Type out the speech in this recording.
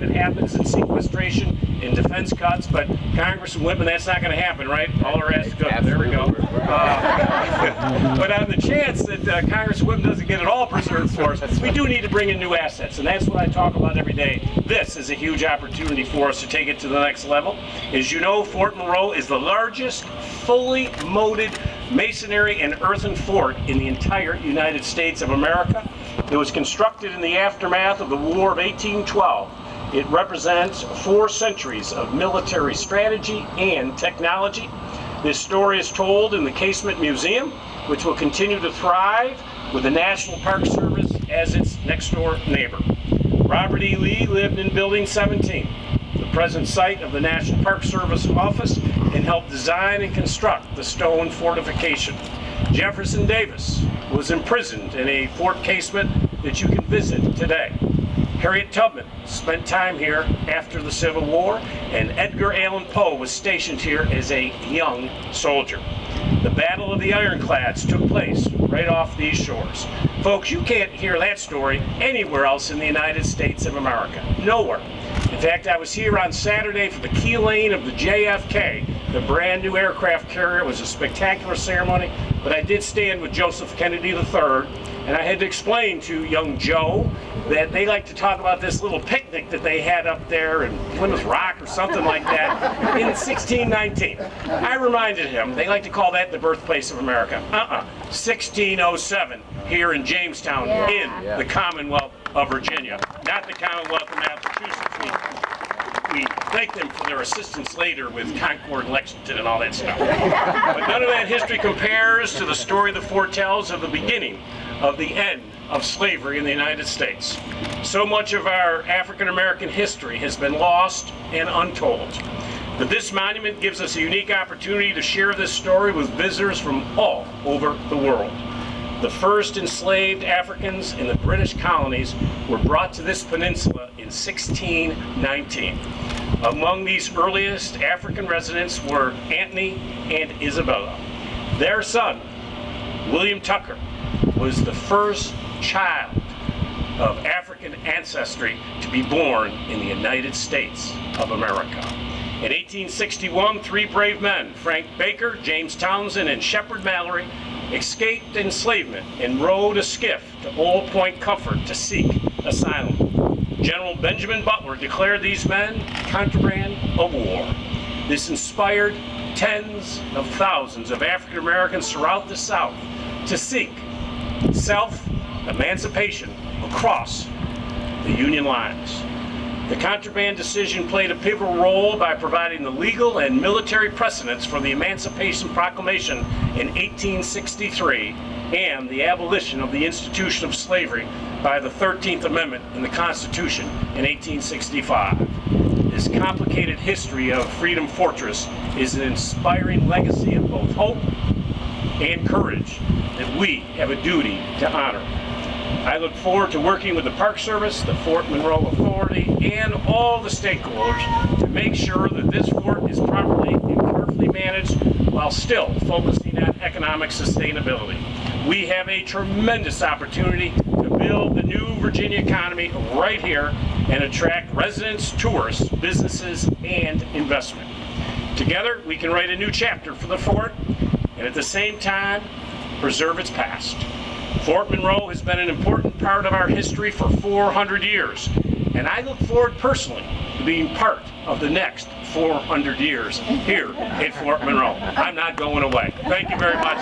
that happens in sequestration and defense cuts, but Congressman Whitman, that's not going to happen, right? All our ass go. There we go. But on the chance that Congressman Whitman doesn't get it all preserved for us, we do need to bring in new assets, and that's what I talk about every day. This is a huge opportunity for us to take it to the next level. As you know, Fort Monroe is the largest fully moated masonry and earthen fort in the entire United States of America. It was constructed in the aftermath of the War of 1812. It represents 4 centuries of military strategy and technology. This story is told in the Casement Museum, which will continue to thrive with the National Park Service as its next-door neighbor. Robert E. Lee lived in Building 17, the present site of the National Park Service office, and helped design and construct the stone fortification. Jefferson Davis was imprisoned in a fort casement that you can visit today. Harriet Tubman spent time here after the Civil War, and Edgar Allan Poe was stationed here as a young soldier. The Battle of the Ironclads took place right off these shores. Folks, you can't hear that story anywhere else in the United States of America. Nowhere. In fact, I was here on Saturday for the key lane of the JFK, the brand new aircraft carrier. It was a spectacular ceremony, but I did stand with Joseph Kennedy III, and I had to explain to young Joe that they like to talk about this little picnic that they had up there in Plymouth Rock or something like that in 1619. I reminded him they like to call that the birthplace of America. 1607 here in Jamestown in the Commonwealth of Virginia, not the Commonwealth of Massachusetts. We thank them for their assistance later with Concord, Lexington, and all that stuff. But none of that history compares to the story the fort tells of the beginning of the end of slavery in the United States. So much of our African American history has been lost and untold. But this monument gives us a unique opportunity to share this story with visitors from all over the world. The first enslaved Africans in the British colonies were brought to this peninsula in 1619. Among these earliest African residents were Anthony and Isabella. Their son, William Tucker, was the first child of African ancestry to be born in the United States of America. In 1861, 3 brave men, Frank Baker, James Townsend, and Shepard Mallory, escaped enslavement and rowed a skiff to Old Point Comfort to seek asylum. General Benjamin Butler declared these men contraband of war. This inspired tens of thousands of African Americans throughout the South to seek self-emancipation across the Union lines. The contraband decision played a pivotal role by providing the legal and military precedents for the Emancipation Proclamation in 1863 and the abolition of the institution of slavery by the 13th Amendment in the Constitution in 1865. This complicated history of Freedom Fortress is an inspiring legacy of both hope and courage that we have a duty to honor. I look forward to working with the Park Service, the Fort Monroe Authority, and all the stakeholders to make sure that this fort is properly and carefully managed while still focusing on economic sustainability. We have a tremendous opportunity to build the new Virginia economy right here and attract residents, tourists, businesses, and investment. Together, we can write a new chapter for the fort and at the same time, preserve its past. Fort Monroe has been an important part of our history for 400 years, and I look forward personally to being part of the next 400 years here at Fort Monroe. I'm not going away. Thank you very much.